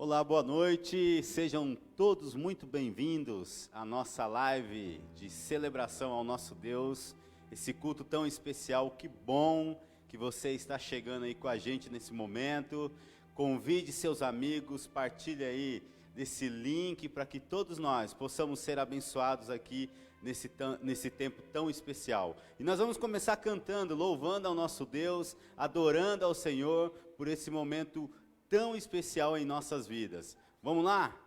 Olá, boa noite, sejam todos muito bem-vindos à nossa live de celebração ao nosso Deus, esse culto tão especial. Que bom que você está chegando aí com a gente nesse momento. Convide seus amigos, partilhe aí desse link para que todos nós possamos ser abençoados aqui nesse tempo tão especial. E nós vamos começar cantando, louvando ao nosso Deus, adorando ao Senhor por esse momento tão especial em nossas vidas. Vamos lá?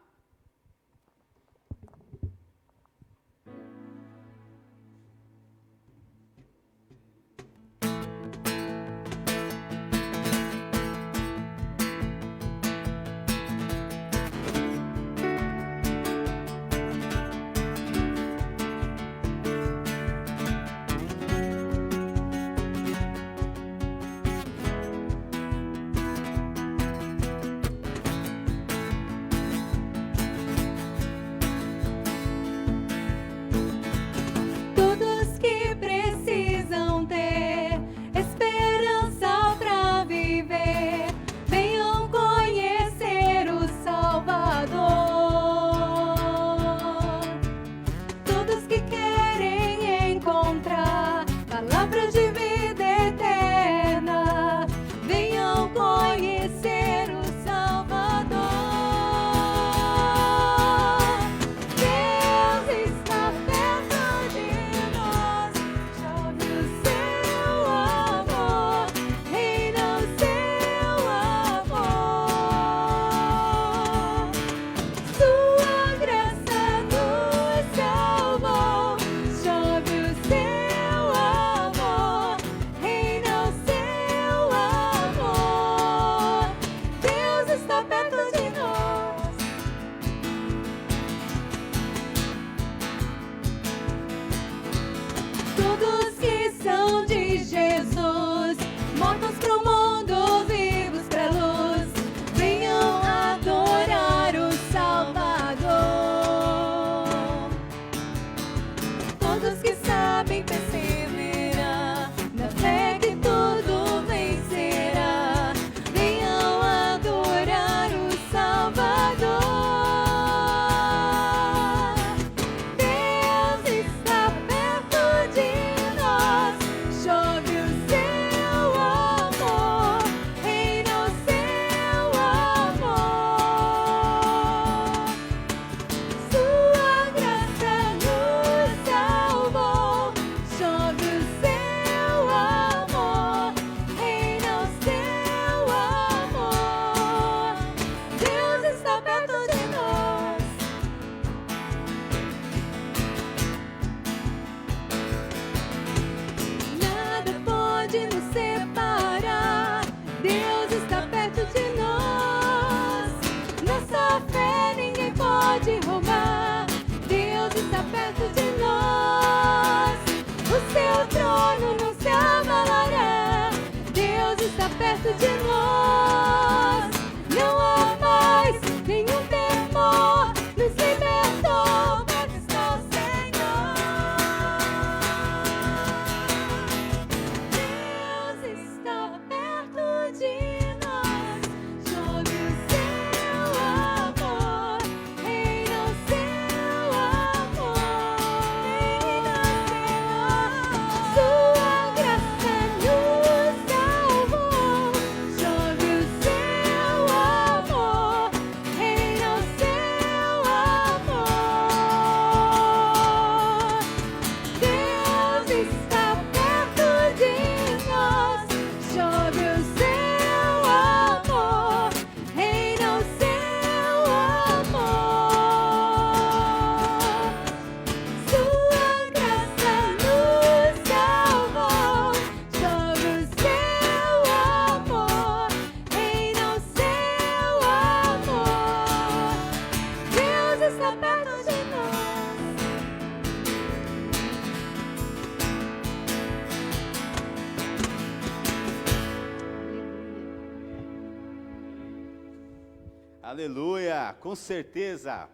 Aleluia! Com certeza,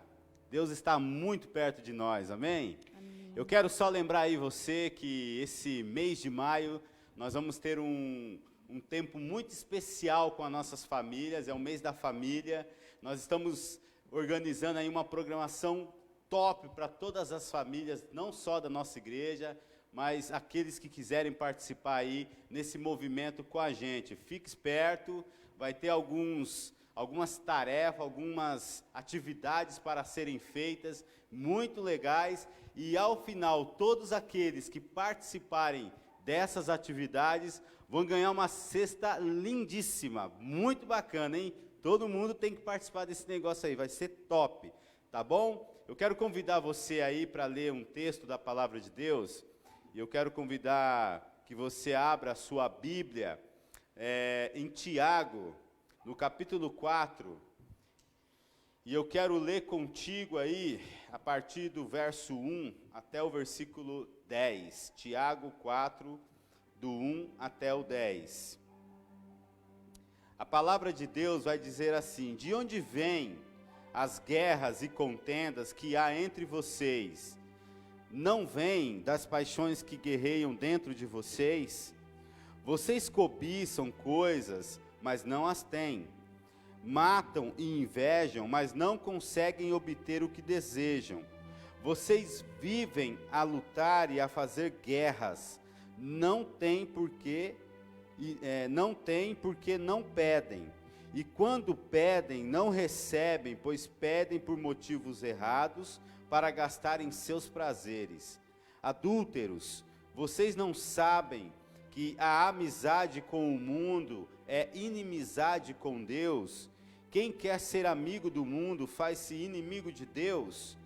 Deus está muito perto de nós, amém? Amém. Eu quero só lembrar aí você que esse mês de maio nós vamos ter um tempo muito especial com as nossas famílias, é o mês da família. Nós estamos organizando aí uma programação top para todas as famílias, não só da nossa igreja, mas aqueles que quiserem participar aí nesse movimento com a gente. Fique esperto, vai ter algumas tarefas, algumas atividades para serem feitas, muito legais, e ao final, todos aqueles que participarem dessas atividades vão ganhar uma cesta lindíssima, muito bacana, hein? Todo mundo tem que participar desse negócio aí, vai ser top, tá bom? Eu quero convidar você aí para ler um texto da Palavra de Deus, e eu quero convidar que você abra a sua Bíblia em Tiago, no capítulo 4, e eu quero ler contigo aí, a partir do verso 1 até o versículo 10, Tiago 4, do 1 até o 10. A palavra de Deus vai dizer assim: de onde vêm as guerras e contendas que há entre vocês? Não vêm das paixões que guerreiam dentro de vocês? Vocês cobiçam coisas, mas não as têm. Matam e invejam, mas não conseguem obter o que desejam. Vocês vivem a lutar e a fazer guerras. Não têm porque não pedem. E quando pedem, não recebem, pois pedem por motivos errados, para gastarem seus prazeres. Adúlteros, vocês não sabem que a amizade com o mundo é inimizade com Deus? Quem quer ser amigo do mundo faz-se inimigo de Deus?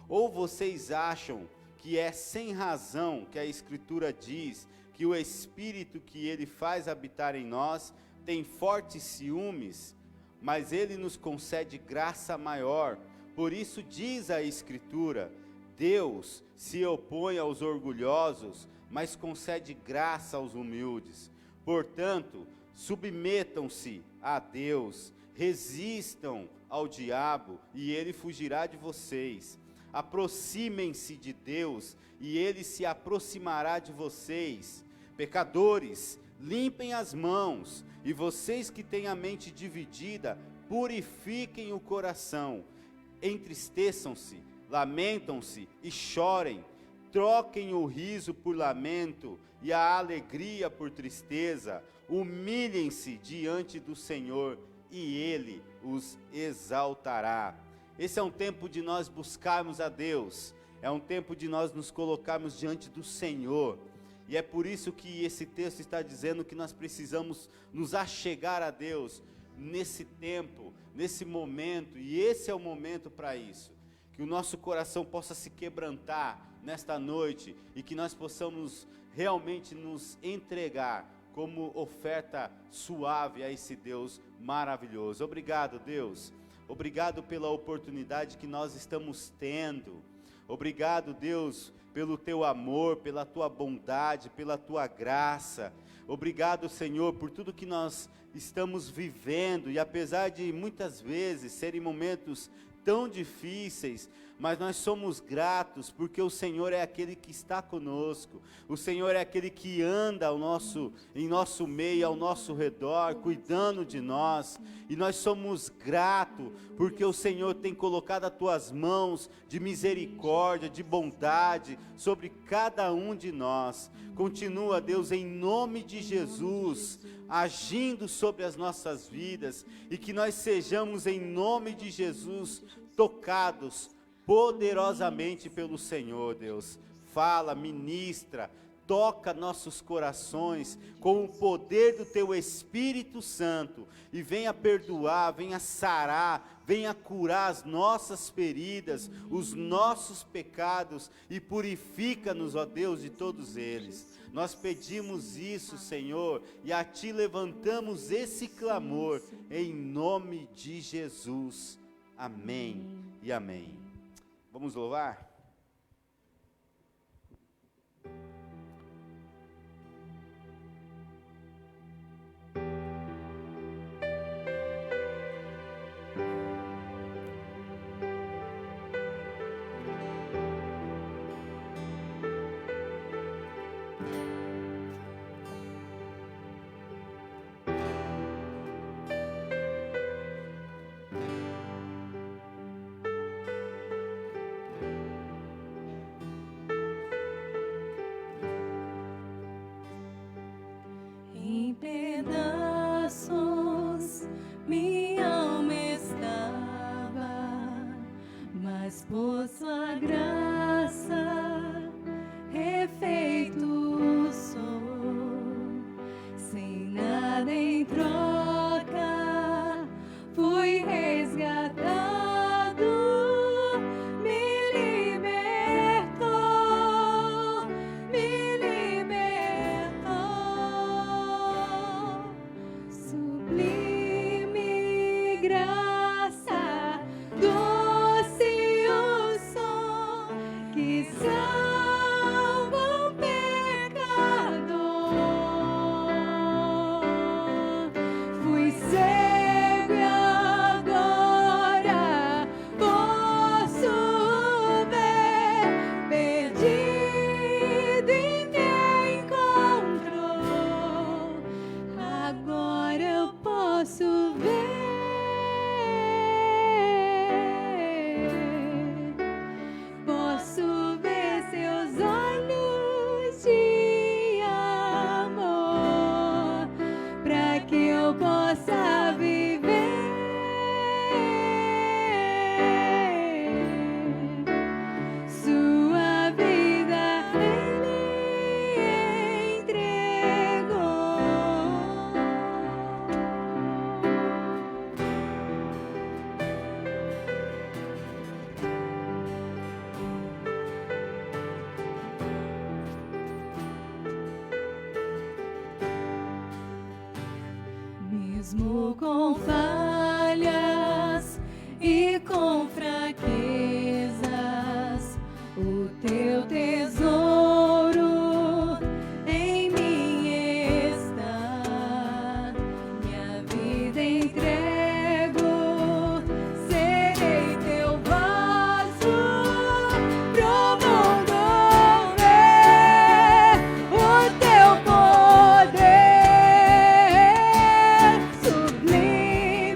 Ou vocês acham que é sem razão que a Escritura diz que o Espírito que Ele faz habitar em nós tem fortes ciúmes? Mas Ele nos concede graça maior. Por isso diz a Escritura: Deus se opõe aos orgulhosos, mas concede graça aos humildes. Portanto, submetam-se a Deus, resistam ao diabo, e ele fugirá de vocês. Aproximem-se de Deus, e ele se aproximará de vocês. Pecadores, limpem as mãos, e vocês que têm a mente dividida, purifiquem o coração. Entristeçam-se, lamentam-se e chorem. Troquem o riso por lamento e a alegria por tristeza. Humilhem-se diante do Senhor e Ele os exaltará. Esse é um tempo de nós buscarmos a Deus, é um tempo de nós nos colocarmos diante do Senhor. E é por isso que esse texto está dizendo que nós precisamos nos achegar a Deus nesse tempo, nesse momento, e esse é o momento para isso. Que o nosso coração possa se quebrantar nesta noite e que nós possamos realmente nos entregar como oferta suave a esse Deus maravilhoso. Obrigado, Deus. Obrigado pela oportunidade que nós estamos tendo. Obrigado, Deus, pelo teu amor, pela tua bondade, pela tua graça. Obrigado, Senhor, por tudo que nós estamos vivendo, e apesar de muitas vezes serem momentos tão difíceis, mas nós somos gratos, porque o Senhor é aquele que está conosco, o Senhor é aquele que anda em nosso meio, ao nosso redor, cuidando de nós, e nós somos gratos, porque o Senhor tem colocado as tuas mãos de misericórdia, de bondade, sobre cada um de nós. Continua, Deus, em nome de Jesus, agindo sobre as nossas vidas, e que nós sejamos, em nome de Jesus, tocados poderosamente pelo Senhor, Deus. Fala, ministra, toca nossos corações com o poder do teu Espírito Santo, e venha perdoar, venha sarar, venha curar as nossas feridas, os nossos pecados, e purifica-nos, ó Deus, de todos eles. Nós pedimos isso, Senhor, e a Ti levantamos esse clamor, em nome de Jesus. Amém e amém. Vamos louvar? mesmo com falhas e com fraquezas, o teu tesouro em mim está. Minha vida entrego, serei teu vaso pro mundo ver o teu poder sublime.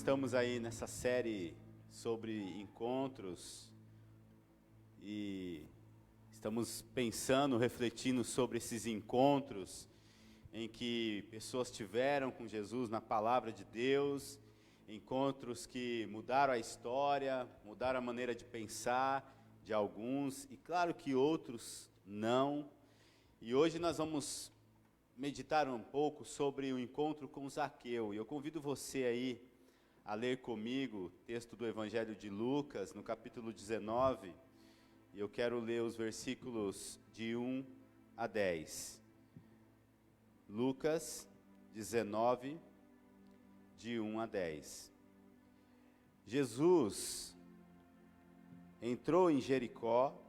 estamos aí nessa série sobre encontros e estamos pensando, refletindo sobre esses encontros em que pessoas tiveram com Jesus na palavra de Deus, encontros que mudaram a história, mudaram a maneira de pensar de alguns e claro que outros não. E hoje nós vamos meditar um pouco sobre o encontro com Zaqueu. E eu convido você aí a ler comigo o texto do Evangelho de Lucas, no capítulo 19. E eu quero ler os versículos de 1 a 10. Lucas 19, de 1 a 10. Jesus entrou em Jericó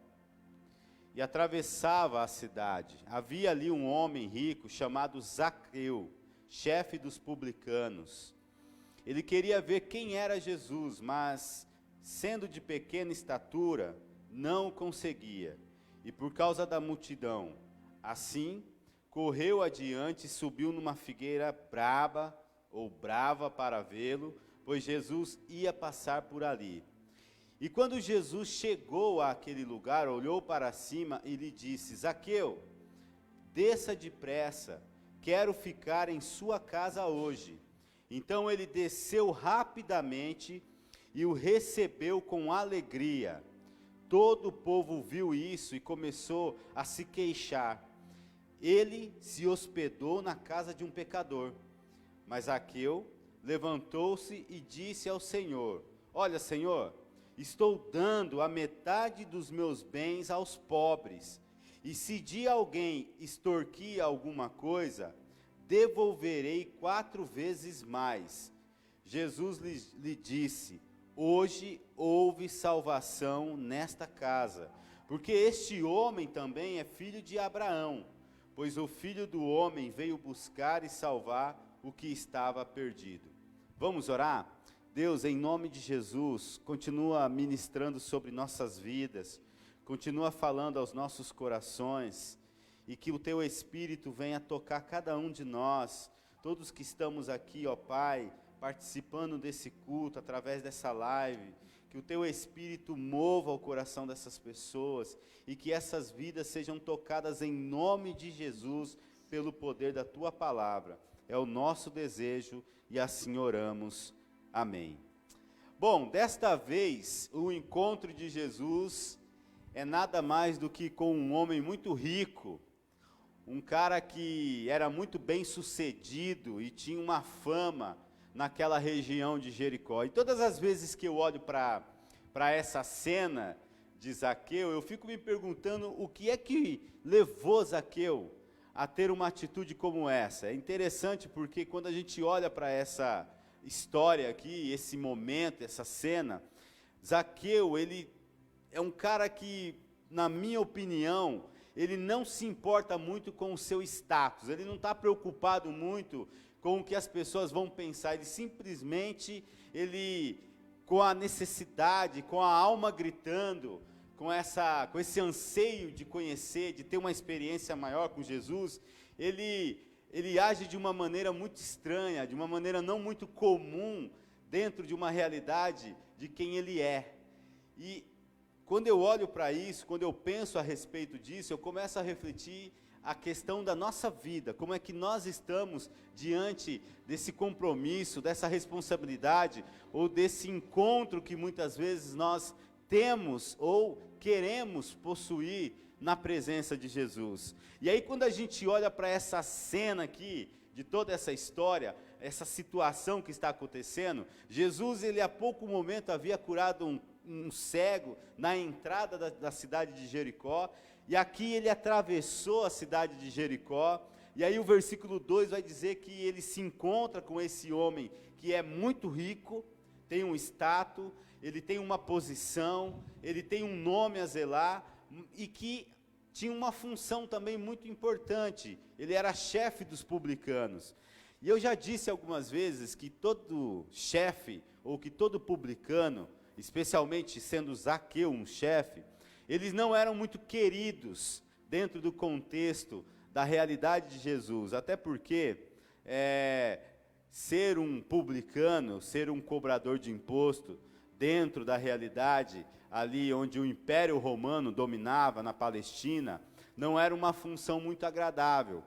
e atravessava a cidade. Havia ali um homem rico chamado Zaqueu, chefe dos publicanos. Ele queria ver quem era Jesus, mas, sendo de pequena estatura, não conseguia, e por causa da multidão. Assim, correu adiante e subiu numa figueira brava para vê-lo, pois Jesus ia passar por ali. E quando Jesus chegou àquele lugar, olhou para cima e lhe disse: Zaqueu, desça depressa, quero ficar em sua casa hoje. Então ele desceu rapidamente e o recebeu com alegria. Todo o povo viu isso e começou a se queixar. Ele se hospedou na casa de um pecador. Mas Zaqueu levantou-se e disse ao Senhor: Olha, Senhor, estou dando a metade dos meus bens aos pobres, e se de alguém extorquir alguma coisa, devolverei 4 vezes mais. Jesus lhe disse: Hoje houve salvação nesta casa, porque este homem também é filho de Abraão, pois o Filho do Homem veio buscar e salvar o que estava perdido. Vamos orar? Deus, em nome de Jesus, continua ministrando sobre nossas vidas, continua falando aos nossos corações, e que o Teu Espírito venha tocar cada um de nós, todos que estamos aqui, ó Pai, participando desse culto, através dessa live, que o Teu Espírito mova o coração dessas pessoas, e que essas vidas sejam tocadas em nome de Jesus, pelo poder da Tua Palavra. É o nosso desejo, e assim oramos. Amém. Bom, desta vez, o encontro de Jesus é nada mais do que com um homem muito rico, um cara que era muito bem sucedido e tinha uma fama naquela região de Jericó. E todas as vezes que eu olho para essa cena de Zaqueu, eu fico me perguntando o que é que levou Zaqueu a ter uma atitude como essa. É interessante porque quando a gente olha para essa história aqui, esse momento, essa cena, Zaqueu, ele é um cara que, na minha opinião, ele não se importa muito com o seu status, ele não está preocupado muito com o que as pessoas vão pensar, ele simplesmente, com a necessidade, com a alma gritando, com esse anseio de conhecer, de ter uma experiência maior com Jesus, ele age de uma maneira muito estranha, de uma maneira não muito comum, dentro de uma realidade de quem ele é. E quando eu olho para isso, quando eu penso a respeito disso, eu começo a refletir a questão da nossa vida, como é que nós estamos diante desse compromisso, dessa responsabilidade, ou desse encontro que muitas vezes nós temos ou queremos possuir na presença de Jesus. E aí quando a gente olha para essa cena aqui, de toda essa história, essa situação que está acontecendo, Jesus, ele há pouco momento havia curado um cego na entrada da cidade de Jericó, e aqui ele atravessou a cidade de Jericó, e aí o versículo 2 vai dizer que ele se encontra com esse homem que é muito rico, tem um status, ele tem uma posição, ele tem um nome a zelar, e que tinha uma função também muito importante, ele era chefe dos publicanos. E eu já disse algumas vezes que todo chefe, ou que todo publicano, especialmente sendo Zaqueu um chefe, eles não eram muito queridos dentro do contexto da realidade de Jesus, até porque, ser um publicano, ser um cobrador de imposto, dentro da realidade ali onde o Império Romano dominava na Palestina, não era uma função muito agradável.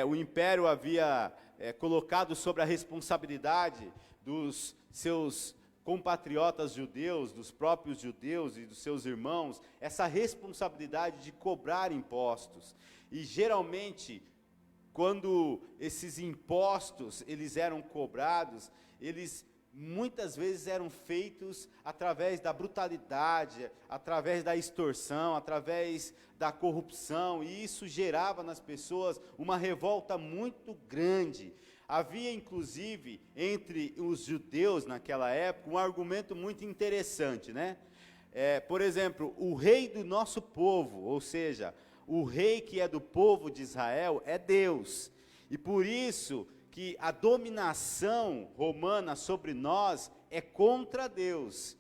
O Império havia colocado sobre a responsabilidade dos seus compatriotas judeus, dos próprios judeus e dos seus irmãos, essa responsabilidade de cobrar impostos. E geralmente, quando esses impostos eles eram cobrados, eles muitas vezes eram feitos através da brutalidade, através da extorsão, através da corrupção, e isso gerava nas pessoas uma revolta muito grande. Havia, inclusive, entre os judeus naquela época, um argumento muito interessante, né? Por exemplo, o rei do nosso povo, ou seja, o rei que é do povo de Israel, é Deus. E por isso que a dominação romana sobre nós é contra Deus.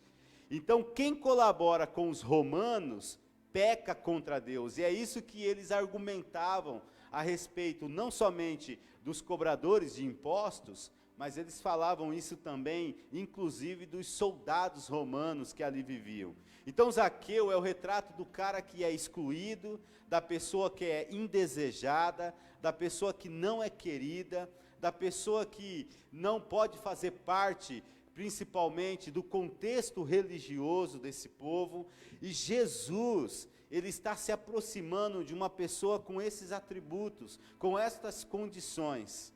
Então, quem colabora com os romanos, peca contra Deus. E é isso que eles argumentavam a respeito, não somente dos cobradores de impostos, mas eles falavam isso também, inclusive, dos soldados romanos que ali viviam. Então, Zaqueu é o retrato do cara que é excluído, da pessoa que é indesejada, da pessoa que não é querida, da pessoa que não pode fazer parte, principalmente, do contexto religioso desse povo. E Jesus, ele está se aproximando de uma pessoa com esses atributos, com estas condições.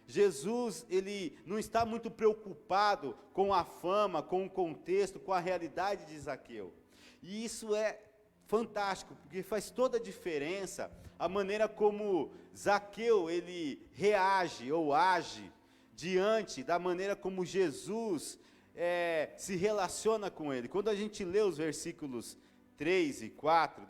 Jesus, ele não está muito preocupado com a fama, com o contexto, com a realidade de Zaqueu. E isso é fantástico, porque faz toda a diferença a maneira como Zaqueu, ele reage ou age diante da maneira como Jesus se relaciona com ele. Quando a gente lê os versículos 3 e 4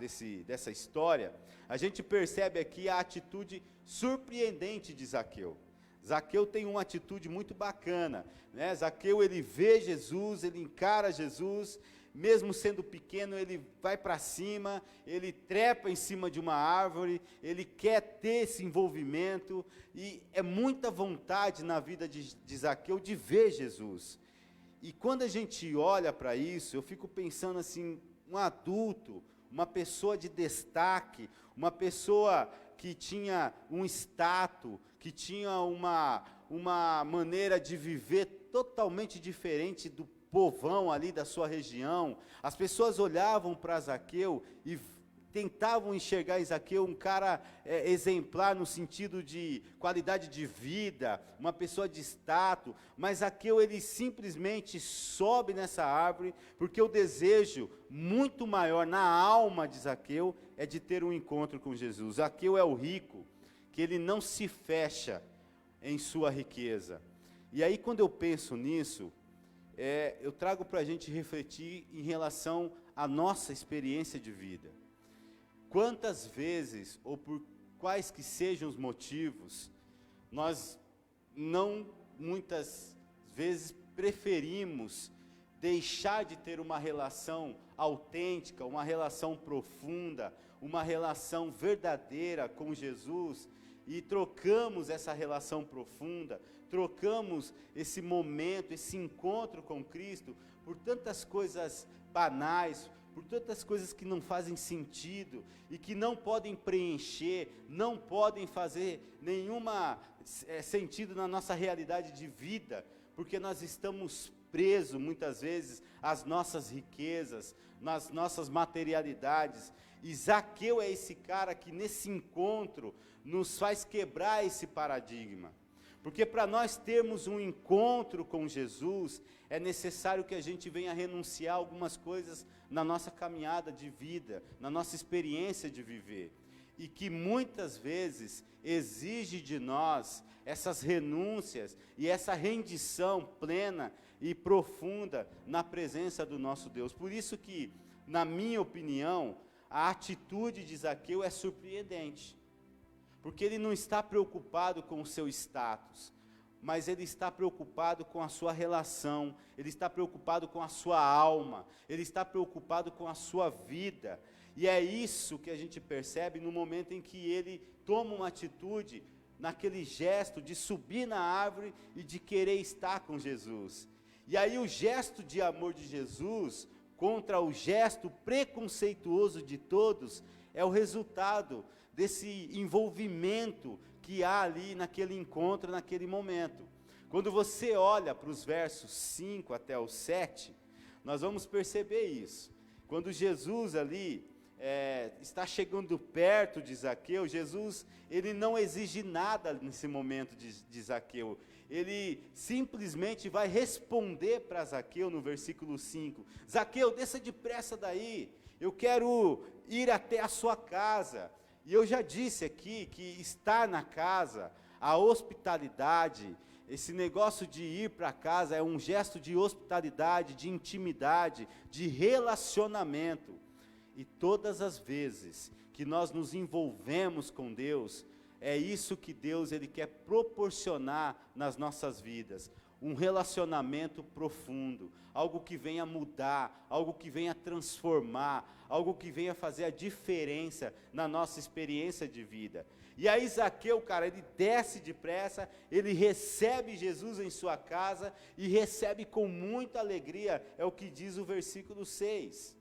dessa história, a gente percebe aqui a atitude surpreendente de Zaqueu. Zaqueu tem uma atitude muito bacana, né? Zaqueu, ele vê Jesus, ele encara Jesus, mesmo sendo pequeno, ele vai para cima, ele trepa em cima de uma árvore, ele quer ter esse envolvimento, e é muita vontade na vida de Zaqueu de ver Jesus. E quando a gente olha para isso, eu fico pensando assim, um adulto, uma pessoa de destaque, uma pessoa que tinha um status, que tinha uma maneira de viver totalmente diferente do povão ali da sua região. As pessoas olhavam para Zaqueu e tentavam enxergar em Zaqueu um cara exemplar no sentido de qualidade de vida, uma pessoa de status, mas Zaqueu, ele simplesmente sobe nessa árvore, porque o desejo muito maior na alma de Zaqueu é de ter um encontro com Jesus. Zaqueu é o rico, que ele não se fecha em sua riqueza. E aí, quando eu penso nisso, eu trago para a gente refletir em relação à nossa experiência de vida. Quantas vezes, ou por quais que sejam os motivos, nós não, muitas vezes, preferimos deixar de ter uma relação autêntica, uma relação profunda, uma relação verdadeira com Jesus, e trocamos essa relação profunda, trocamos esse momento, esse encontro com Cristo, por tantas coisas banais, por tantas coisas que não fazem sentido, e que não podem preencher, não podem fazer nenhum sentido na nossa realidade de vida, porque nós estamos presos, muitas vezes, às nossas riquezas, nas nossas materialidades. E Zaqueu é esse cara que nesse encontro nos faz quebrar esse paradigma. Porque para nós termos um encontro com Jesus, é necessário que a gente venha renunciar a algumas coisas na nossa caminhada de vida, na nossa experiência de viver. E que muitas vezes exige de nós essas renúncias e essa rendição plena e profunda na presença do nosso Deus. Por isso que, na minha opinião, a atitude de Zaqueu é surpreendente. Porque ele não está preocupado com o seu status, mas ele está preocupado com a sua relação, ele está preocupado com a sua alma, ele está preocupado com a sua vida. E é isso que a gente percebe no momento em que ele toma uma atitude naquele gesto de subir na árvore e de querer estar com Jesus. E aí o gesto de amor de Jesus contra o gesto preconceituoso de todos é o resultado desse envolvimento que há ali naquele encontro, naquele momento. Quando você olha para os versos 5 até o 7, nós vamos perceber isso. Quando Jesus ali está chegando perto de Zaqueu, Jesus, ele não exige nada nesse momento de Zaqueu. Ele simplesmente vai responder para Zaqueu no versículo 5. Zaqueu, desça depressa daí, eu quero ir até a sua casa. E eu já disse aqui que estar na casa, a hospitalidade, esse negócio de ir para casa é um gesto de hospitalidade, de intimidade, de relacionamento. E todas as vezes que nós nos envolvemos com Deus, é isso que Deus ele quer proporcionar nas nossas vidas. Um relacionamento profundo, algo que venha mudar, algo que venha transformar, algo que venha fazer a diferença na nossa experiência de vida. E aí Zaqueu, cara, ele desce depressa, ele recebe Jesus em sua casa e recebe com muita alegria, é o que diz o versículo 6.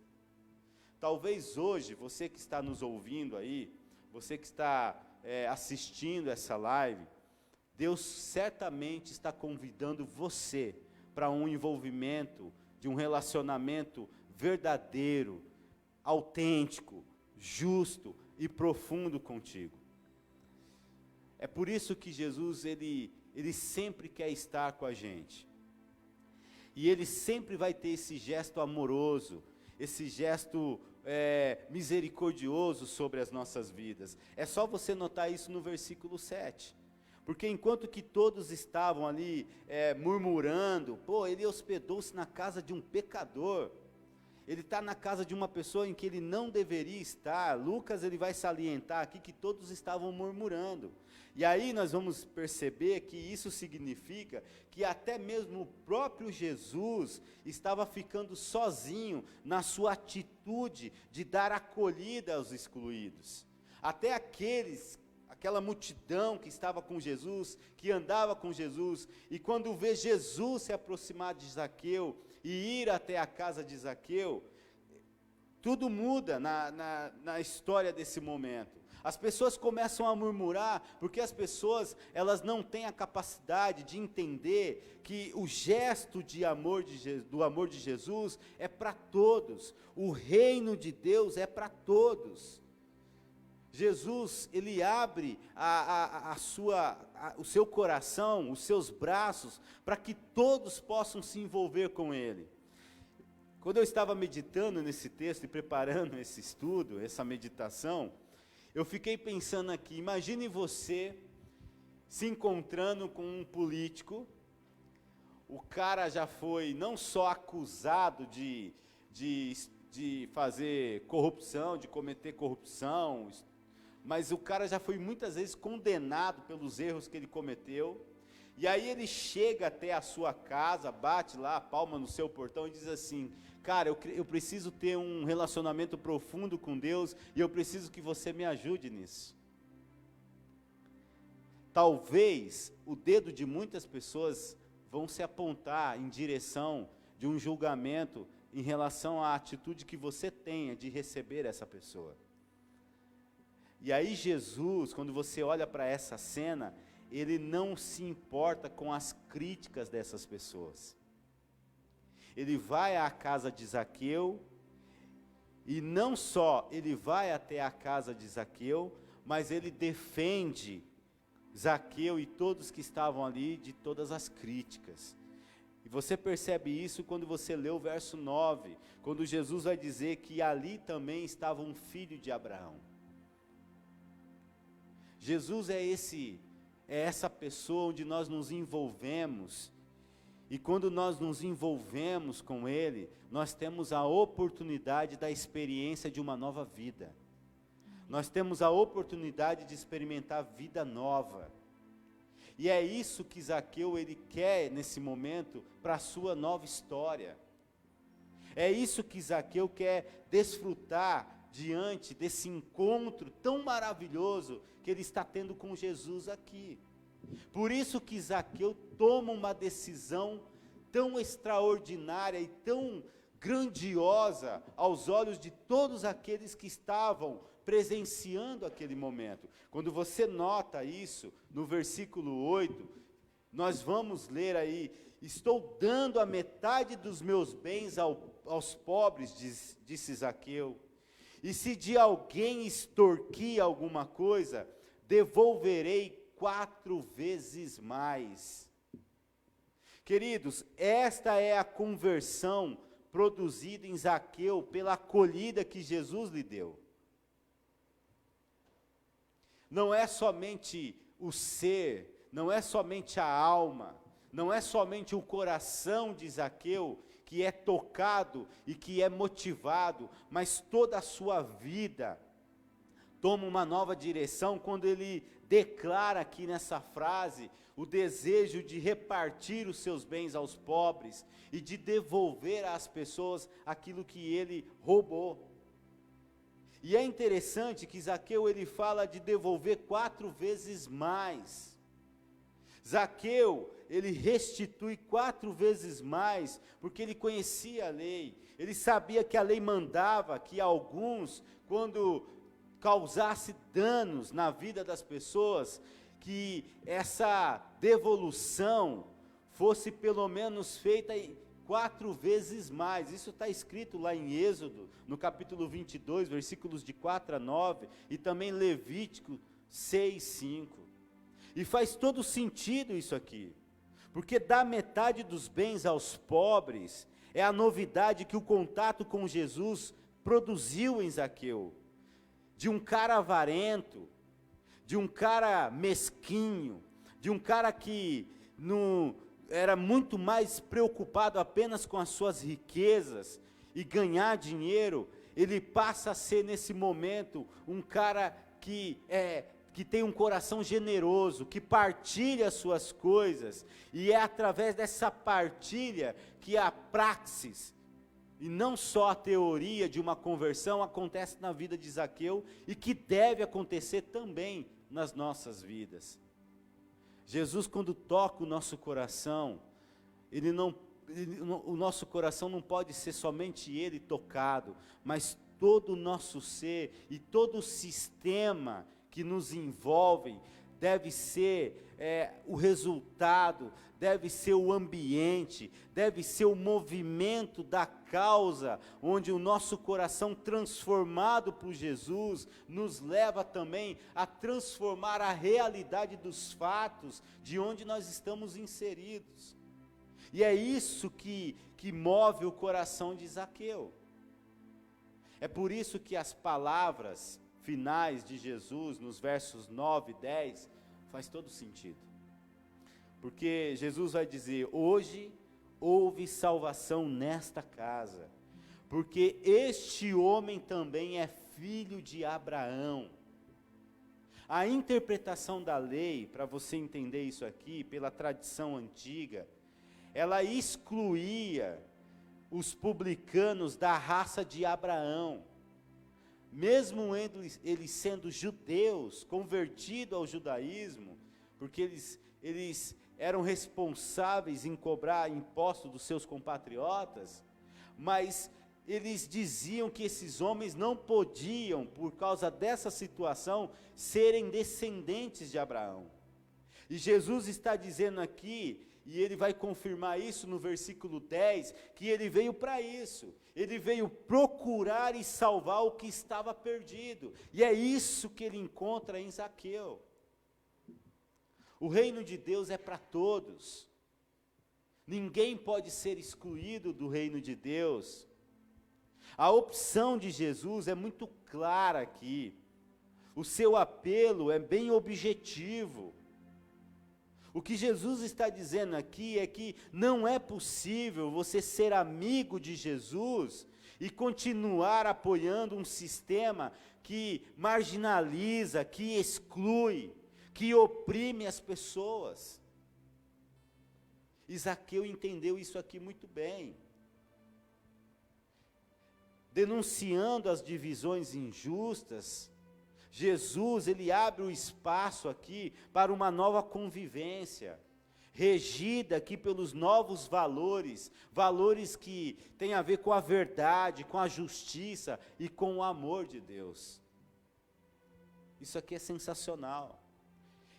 Talvez hoje, você que está nos ouvindo aí, você que está assistindo essa live, Deus certamente está convidando você para um envolvimento, de um relacionamento verdadeiro, autêntico, justo e profundo contigo. É por isso que Jesus, ele sempre quer estar com a gente. E ele sempre vai ter esse gesto amoroso, esse gesto misericordioso sobre as nossas vidas. É só você notar isso no versículo 7. Porque enquanto que todos estavam ali murmurando, ele hospedou-se na casa de um pecador, ele está na casa de uma pessoa em que ele não deveria estar. Lucas ele vai salientar aqui que todos estavam murmurando. E aí nós vamos perceber que isso significa que até mesmo o próprio Jesus estava ficando sozinho na sua atitude de dar acolhida aos excluídos. Até aquela multidão que estava com Jesus, que andava com Jesus, e quando vê Jesus se aproximar de Zaqueu e ir até a casa de Zaqueu, tudo muda na história desse momento. As pessoas começam a murmurar, porque as pessoas, elas não têm a capacidade de entender que o gesto do amor de Jesus é para todos, o reino de Deus é para todos. Jesus, ele abre o seu coração, os seus braços, para que todos possam se envolver com ele. Quando eu estava meditando nesse texto e preparando esse estudo, essa meditação, eu fiquei pensando aqui, imagine você se encontrando com um político, o cara já foi não só acusado de fazer corrupção, de cometer corrupção, mas o cara já foi muitas vezes condenado pelos erros que ele cometeu, e aí ele chega até a sua casa, bate lá a palma no seu portão e diz assim: cara, eu preciso ter um relacionamento profundo com Deus, e eu preciso que você me ajude nisso. Talvez o dedo de muitas pessoas vão se apontar em direção de um julgamento em relação à atitude que você tenha de receber essa pessoa. E aí Jesus, quando você olha para essa cena, ele não se importa com as críticas dessas pessoas. Ele vai à casa de Zaqueu, e não só ele vai até a casa de Zaqueu, mas ele defende Zaqueu e todos que estavam ali de todas as críticas. E você percebe isso quando você lê o verso 9, quando Jesus vai dizer que ali também estava um filho de Abraão. Jesus é essa pessoa onde nós nos envolvemos, e quando nós nos envolvemos com Ele, nós temos a oportunidade da experiência de uma nova vida. Nós temos a oportunidade de experimentar vida nova. E é isso que Zaqueu ele quer nesse momento para a sua nova história. É isso que Zaqueu quer desfrutar diante desse encontro tão maravilhoso que ele está tendo com Jesus aqui. Por isso que Zaqueu toma uma decisão tão extraordinária e tão grandiosa aos olhos de todos aqueles que estavam presenciando aquele momento. Quando você nota isso, no versículo 8, nós vamos ler aí: estou dando a metade dos meus bens aos pobres, disse Zaqueu, e se de alguém extorquir alguma coisa, devolverei 4 vezes mais. Queridos, esta é a conversão produzida em Zaqueu pela acolhida que Jesus lhe deu. Não é somente o ser, não é somente a alma, não é somente o coração de Zaqueu que é tocado e que é motivado, mas toda a sua vida toma uma nova direção quando ele declara aqui nessa frase o desejo de repartir os seus bens aos pobres e de devolver às pessoas aquilo que ele roubou. E é interessante que Zaqueu ele fala de devolver 4 vezes mais. Zaqueu, ele restitui 4 vezes mais, porque ele conhecia a lei, ele sabia que a lei mandava que alguns, quando causasse danos na vida das pessoas, que essa devolução fosse pelo menos feita 4 vezes mais. Isso está escrito lá em Êxodo, no capítulo 22, versículos de 4 a 9, e também Levítico 6, 5. E faz todo sentido isso aqui, porque dar metade dos bens aos pobres é a novidade que o contato com Jesus produziu em Zaqueu, de um cara avarento, de um cara mesquinho, de um cara que não era muito mais preocupado apenas com as suas riquezas e ganhar dinheiro. Ele passa a ser nesse momento um cara que tem um coração generoso, que partilha as suas coisas, e é através dessa partilha que a praxis, e não só a teoria de uma conversão, acontece na vida de Zaqueu, e que deve acontecer também nas nossas vidas. Jesus, quando toca o nosso coração, o nosso coração não pode ser somente ele tocado, mas todo o nosso ser e todo o sistema que nos envolve deve ser o resultado, deve ser o ambiente, deve ser o movimento da causa, onde o nosso coração transformado por Jesus nos leva também a transformar a realidade dos fatos de onde nós estamos inseridos. E é isso que move o coração de Zaqueu. É por isso que as palavras finais de Jesus, nos versos 9 e 10, faz todo sentido. Porque Jesus vai dizer: hoje houve salvação nesta casa, porque este homem também é filho de Abraão. A interpretação da lei, para você entender isso aqui, pela tradição antiga, ela excluía os publicanos da raça de Abraão. Mesmo eles sendo judeus, convertidos ao judaísmo, porque eles eram responsáveis em cobrar impostos dos seus compatriotas, mas eles diziam que esses homens não podiam, por causa dessa situação, serem descendentes de Abraão. E Jesus está dizendo aqui, e ele vai confirmar isso no versículo 10, que ele veio para isso. Ele veio procurar e salvar o que estava perdido. E é isso que ele encontra em Zaqueu. O reino de Deus é para todos. Ninguém pode ser excluído do reino de Deus. A opção de Jesus é muito clara aqui. O seu apelo é bem objetivo. O que Jesus está dizendo aqui é que não é possível você ser amigo de Jesus e continuar apoiando um sistema que marginaliza, que exclui, que oprime as pessoas. E Zaqueu entendeu isso aqui muito bem. denunciando as divisões injustas, Jesus, ele abre o espaço aqui para uma nova convivência, regida aqui pelos novos valores, valores que têm a ver com a verdade, com a justiça e com o amor de Deus. Isso aqui é sensacional.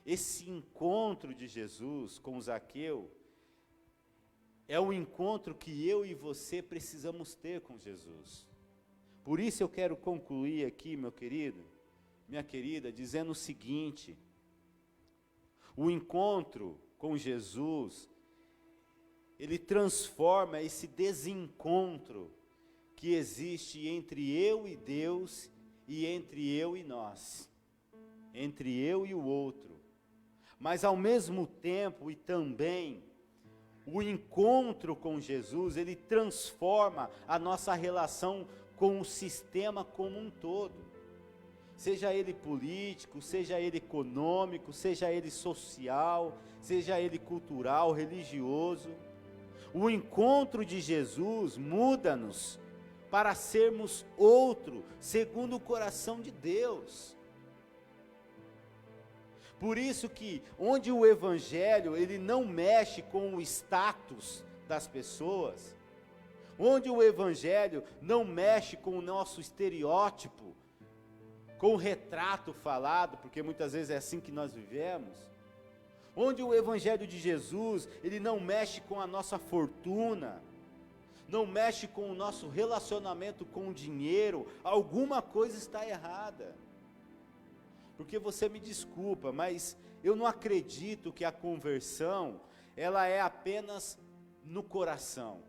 Esse encontro de Jesus com Zaqueu é o encontro que eu e você precisamos ter com Jesus. Por isso eu quero concluir aqui, meu querido, minha querida, dizendo o seguinte: o encontro com Jesus, ele transforma esse desencontro que existe entre eu e Deus e entre eu e nós, entre eu e o outro. Mas ao mesmo tempo e também, o encontro com Jesus, ele transforma a nossa relação com o sistema como um todo. Seja ele político, seja ele econômico, seja ele social, seja ele cultural, religioso. O encontro de Jesus muda-nos para sermos outro, segundo o coração de Deus. Por isso que, onde o Evangelho, ele não mexe com o status das pessoas, onde o Evangelho não mexe com o nosso estereótipo, com o retrato falado, porque muitas vezes é assim que nós vivemos, onde o Evangelho de Jesus, ele não mexe com a nossa fortuna, não mexe com o nosso relacionamento com o dinheiro, alguma coisa está errada. Porque você me desculpa, mas eu não acredito que a conversão, ela é apenas no coração.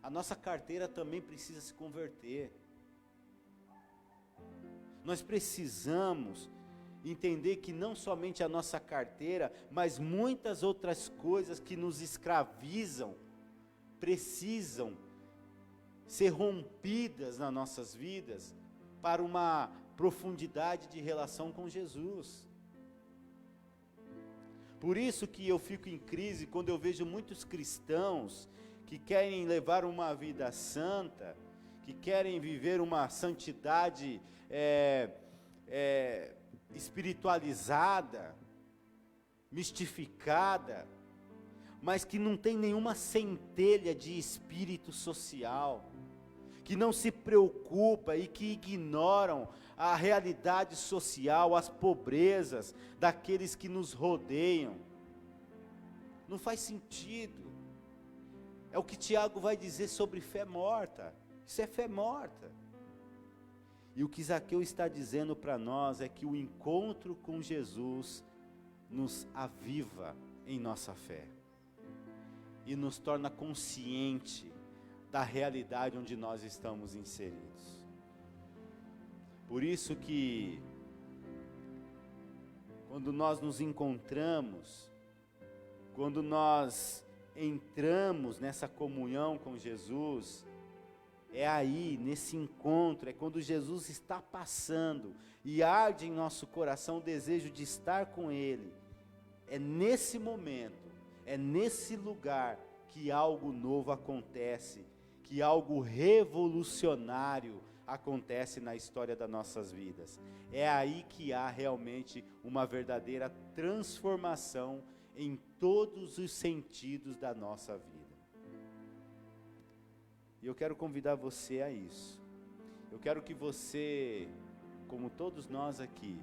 A nossa carteira também precisa se converter. Nós precisamos entender que não somente a nossa carteira, mas muitas outras coisas que nos escravizam, precisam ser rompidas nas nossas vidas, para uma profundidade de relação com Jesus. Por isso que eu fico em crise quando eu vejo muitos cristãos que querem levar uma vida santa, que querem viver uma santidade espiritualizada, mistificada, mas que não tem nenhuma centelha de espírito social, que não se preocupa e que ignoram a realidade social, as pobrezas daqueles que nos rodeiam. Não faz sentido. É o que Tiago vai dizer sobre fé morta. Isso é fé morta. E o que Zaqueu está dizendo para nós é que o encontro com Jesus nos aviva em nossa fé e nos torna consciente da realidade onde nós estamos inseridos. Por isso que, quando nós nos encontramos, quando nós entramos nessa comunhão com Jesus, é aí, nesse encontro, é quando Jesus está passando e arde em nosso coração o desejo de estar com Ele. É nesse momento, é nesse lugar que algo novo acontece, que algo revolucionário acontece na história das nossas vidas. É aí que há realmente uma verdadeira transformação em todos os sentidos da nossa vida. E eu quero convidar você a isso. Eu quero que você, como todos nós aqui,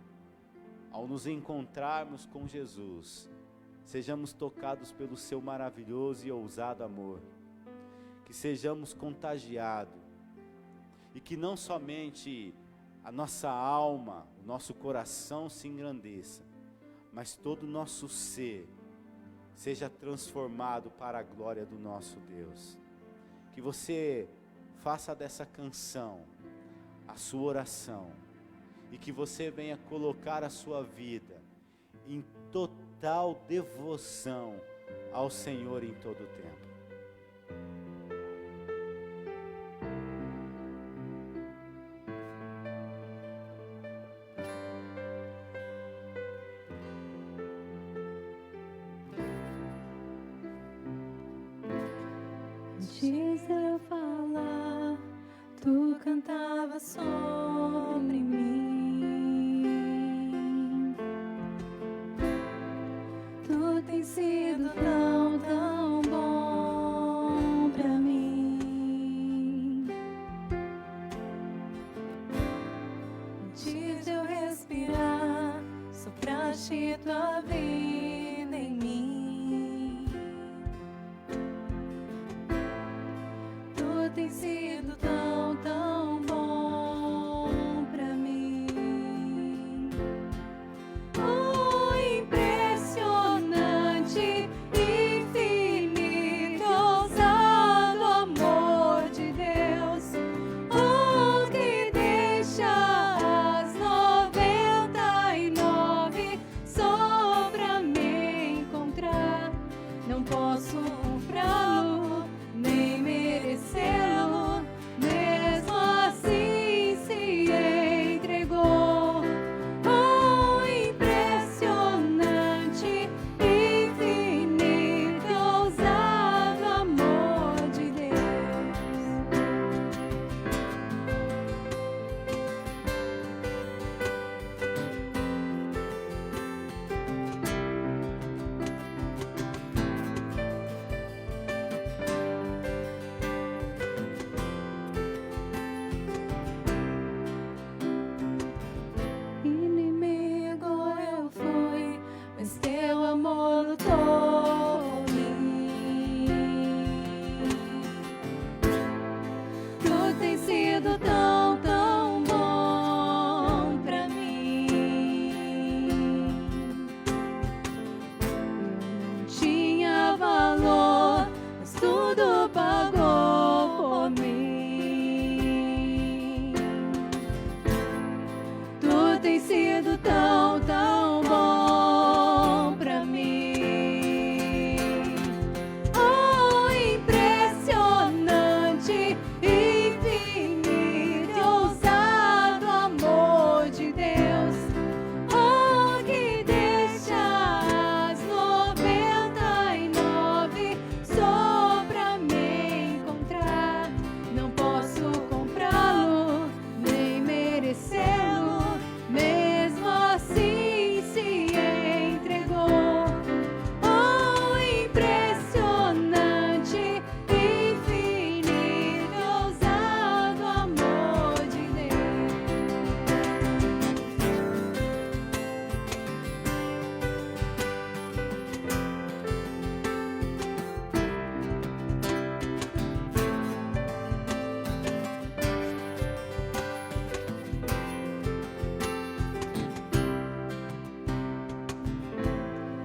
ao nos encontrarmos com Jesus, sejamos tocados pelo seu maravilhoso e ousado amor, que sejamos contagiados, e que não somente a nossa alma, o nosso coração se engrandeça, mas todo o nosso ser seja transformado para a glória do nosso Deus. Que você faça dessa canção a sua oração, e que você venha colocar a sua vida em total devoção ao Senhor em todo o tempo. Antes de eu falar Tu cantavas sobre mim. Tu tens sido tão, tão bom pra mim. Antes de eu respirar, sopraste tua vida em mim. Tu tens sido tão, tão bom pra mim. Oh, impressionante, infinito, ousado amor de Deus. Oh, que deixa as 99 só pra me encontrar. Não posso comprá-lo, nem merecê-lo, mesmo assim se entregou. Oh, impressionante, infinito, ousado amor de Deus. Inimigo eu fui, mas teu amor lutou por mim. Tu tens sido tão, tão bom pra mim. Não tinha valor, mas tudo pagou por mim. Tu tens sido tão, tão bom pra mim. Oh, impressionante, infinito, ousado amor de Deus. Oh, que deixa as 99 só pra me encontrar. Não posso comprá-lo, nem merecê-lo, mesmo assim se entregou. Oh, impressionante, infinito, ousado amor de Deus.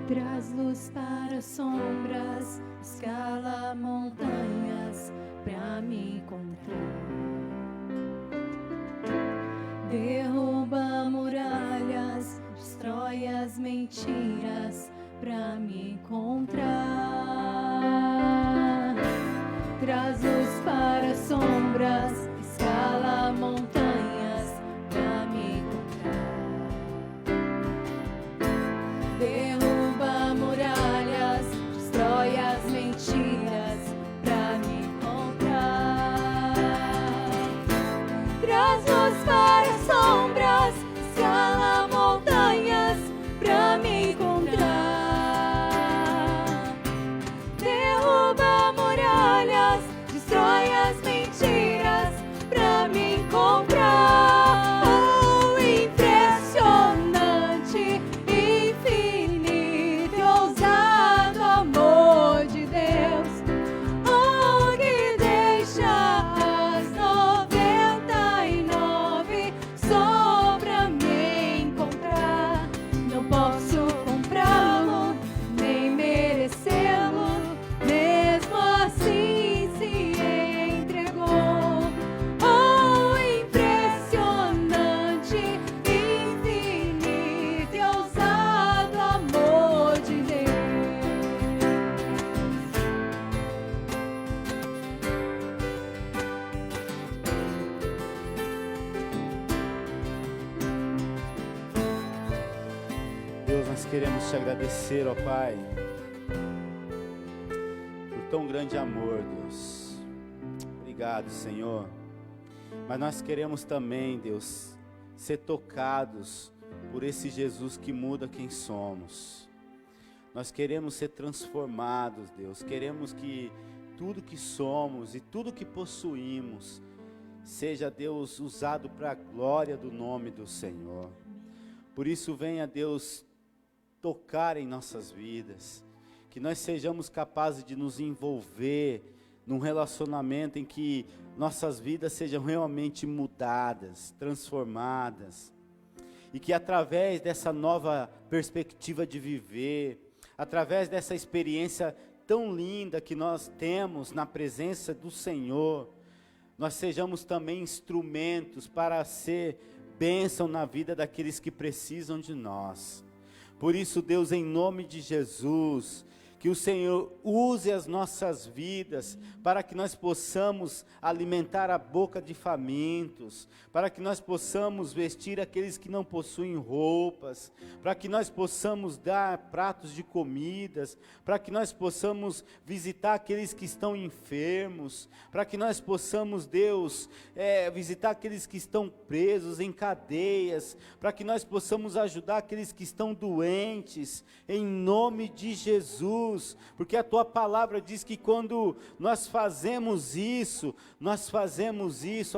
Traz luz para sombras, escala montanhas pra me encontrar. Derruba muralhas, destrói as mentiras pra me encontrar. Traz luz para sombras, escala montanhas pra me encontrar. Derruba muralhas, destrói as mentiras pra me encontrar. Traz luz para sombras, escala montanhas pra me encontrar. Derruba muralhas, destrói as mentiras pra me encontrar. Oh, impressionante, infinito, ousado amor de Deus. Oh, que deixa as 99 só pra me encontrar. Não posso comprá-lo, nem merecê-lo, mesmo assim se entregou. Oh, impressionante, infinito e ousado amor de Deus. Deus, nós queremos te agradecer, ó Pai, por tão grande amor, Deus. Obrigado, Senhor. Mas nós queremos também, Deus, ser tocados por esse Jesus que muda quem somos. Nós queremos ser transformados, Deus. Queremos que tudo que somos e tudo que possuímos seja, Deus, usado para a glória do nome do Senhor. Por isso, venha, Deus, tocar em nossas vidas, que nós sejamos capazes de nos envolver num relacionamento em que nossas vidas sejam realmente mudadas, transformadas, e que através dessa nova perspectiva de viver, através dessa experiência tão linda que nós temos na presença do Senhor, nós sejamos também instrumentos para ser bênção na vida daqueles que precisam de nós. Por isso, Deus, em nome de Jesus, que o Senhor use as nossas vidas para que nós possamos alimentar a boca de famintos, para que nós possamos vestir aqueles que não possuem roupas, para que nós possamos dar pratos de comidas, para que nós possamos visitar aqueles que estão enfermos, para que nós possamos, Deus, visitar aqueles que estão presos em cadeias, para que nós possamos ajudar aqueles que estão doentes, em nome de Jesus. Porque a tua palavra diz que quando nós fazemos isso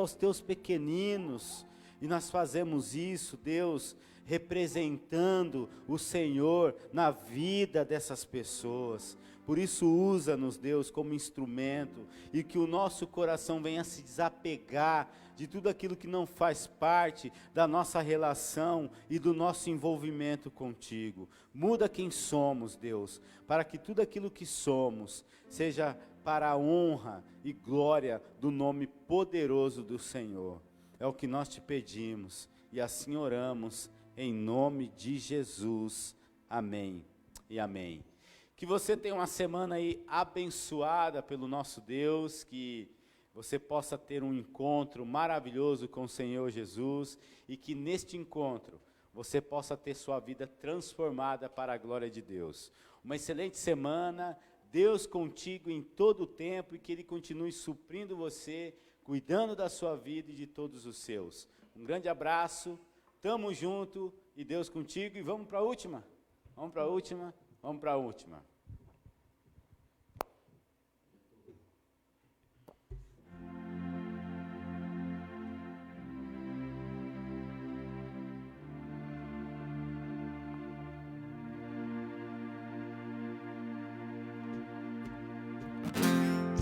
aos teus pequeninos, e nós fazemos isso, Deus, representando o Senhor na vida dessas pessoas. Por isso usa-nos, Deus, como instrumento, e que o nosso coração venha se desapegar de tudo aquilo que não faz parte da nossa relação e do nosso envolvimento contigo. Muda quem somos, Deus, para que tudo aquilo que somos seja para a honra e glória do nome poderoso do Senhor. É o que nós te pedimos e assim oramos em nome de Jesus. Amém e amém. Que você tenha uma semana aí abençoada pelo nosso Deus, que você possa ter um encontro maravilhoso com o Senhor Jesus e que neste encontro você possa ter sua vida transformada para a glória de Deus. Uma excelente semana, Deus contigo em todo o tempo e que Ele continue suprindo você, cuidando da sua vida e de todos os seus. Um grande abraço, tamo junto e Deus contigo e vamos para a última. Vamos para a última, vamos para a última.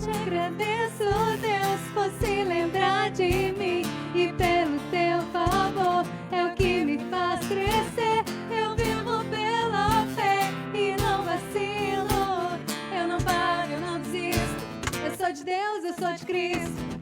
Te agradeço, Deus, por se lembrar de mim e pelo teu favor é o que me faz crescer. Eu vivo pela fé e não vacilo. Eu não paro, eu não desisto. Eu sou de Deus, eu sou de Cristo.